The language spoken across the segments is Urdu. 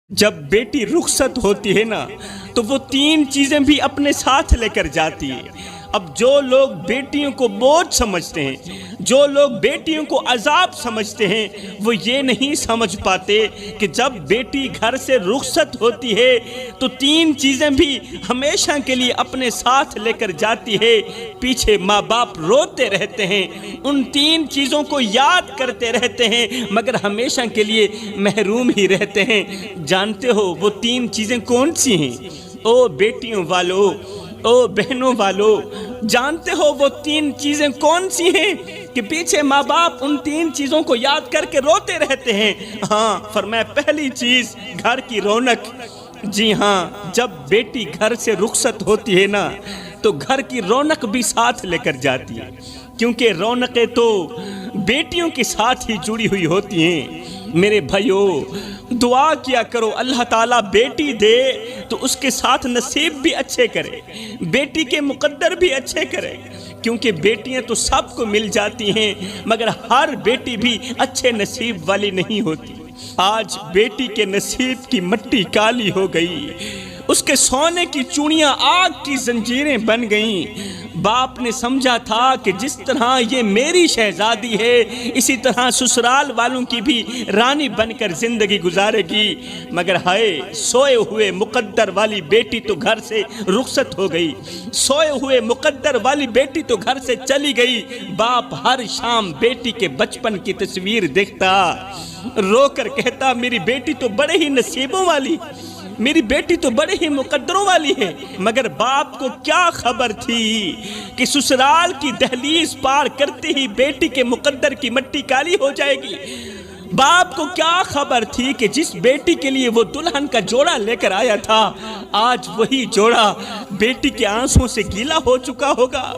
جب بیٹی رخصت ہوتی ہے نا تو وہ تین چیزیں بھی اپنے ساتھ لے کر جاتی ہے۔ اب جو لوگ بیٹیوں کو بوجھ سمجھتے ہیں، جو لوگ بیٹیوں کو عذاب سمجھتے ہیں، وہ یہ نہیں سمجھ پاتے کہ جب بیٹی گھر سے رخصت ہوتی ہے تو تین چیزیں بھی ہمیشہ کے لیے اپنے ساتھ لے کر جاتی ہے۔ پیچھے ماں باپ روتے رہتے ہیں، ان تین چیزوں کو یاد کرتے رہتے ہیں، مگر ہمیشہ کے لیے محروم ہی رہتے ہیں۔ جانتے ہو وہ تین چیزیں کون سی ہیں؟ او بیٹیوں والو، او بہنوں والو، جانتے ہو وہ تین چیزیں کون سی ہیں کہ پیچھے ماں باپ ان تین چیزوں کو یاد کر کے روتے رہتے ہیں؟ ہاں، فرمایا پہلی چیز گھر کی رونق۔ جی ہاں، جب بیٹی گھر سے رخصت ہوتی ہے نا تو گھر کی رونق بھی ساتھ لے کر جاتی ہے، کیونکہ رونقیں تو بیٹیوں کے ساتھ ہی جڑی ہوئی ہوتی ہیں۔ میرے بھائیو، دعا کیا کرو اللہ تعالیٰ بیٹی دے تو اس کے ساتھ نصیب بھی اچھے کرے، بیٹی کے مقدر بھی اچھے کرے، کیونکہ بیٹیاں تو سب کو مل جاتی ہیں مگر ہر بیٹی بھی اچھے نصیب والی نہیں ہوتی۔ آج بیٹی کے نصیب کی مٹی کالی ہو گئی، اس کے سونے کی چوڑیاں آگ کی زنجیریں بن گئیں۔ باپ نے سمجھا تھا کہ جس طرح یہ میری شہزادی ہے اسی طرح سسرال والوں کی بھی رانی بن کر زندگی گزارے گی، مگر ہائے، سوئے ہوئے مقدر والی بیٹی تو گھر سے رخصت ہو گئی، سوئے ہوئے مقدر والی بیٹی تو گھر سے چلی گئی۔ باپ ہر شام بیٹی کے بچپن کی تصویر دیکھتا، رو کر کہتا میری بیٹی تو بڑے ہی نصیبوں والی، میری بیٹی تو بڑے ہی مقدروں والی ہے۔ مگر باپ کو کیا خبر تھی کہ سسرال کی دہلیز پار کرتے ہی بیٹی کے مقدر کی مٹی کالی ہو جائے گی۔ باپ کو کیا خبر تھی کہ جس بیٹی کے لیے وہ دلہن کا جوڑا لے کر آیا تھا آج وہی جوڑا بیٹی کے آنسوں سے گیلا ہو چکا ہوگا۔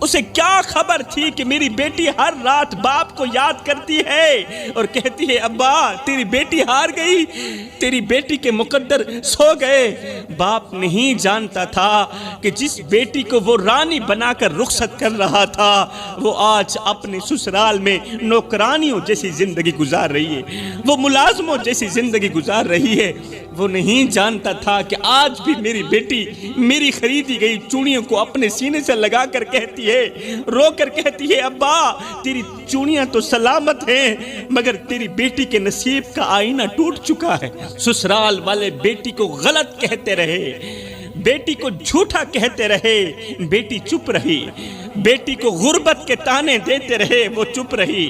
اسے کیا خبر تھی کہ میری بیٹی ہر رات باپ کو یاد کرتی ہے اور کہتی ہے ابا تیری بیٹی ہار گئی، تیری بیٹی کے مقدر سو گئے۔ باپ نہیں جانتا تھا کہ جس بیٹی کو وہ رانی بنا کر رخصت کر رہا تھا وہ آج اپنے سسرال میں نوکرانیوں جیسی زندگی گزار رہی ہے، وہ ملازموں جیسی زندگی گزار رہی ہے۔ وہ نہیں جانتا تھا کہ آج بھی میری بیٹی میری خریدی گئی چوڑیوں کو اپنے سینے سے لگا کر کہتی ہے، رو کر کہتی ہے ابا تیری چوڑیاں تو سلامت ہیں مگر تیری بیٹی کے نصیب کا آئینہ ٹوٹ چکا ہے۔ سسرال والے بیٹی کو غلط کہتے رہے، بیٹی کو جھوٹا کہتے رہے، بیٹی چپ رہی، بیٹی کو غربت کے تانے دیتے رہے، وہ چپ رہی۔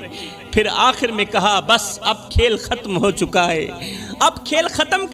پھر آخر میں کہا بس اب کھیل ختم ہو چکا ہے، اب کھیل ختم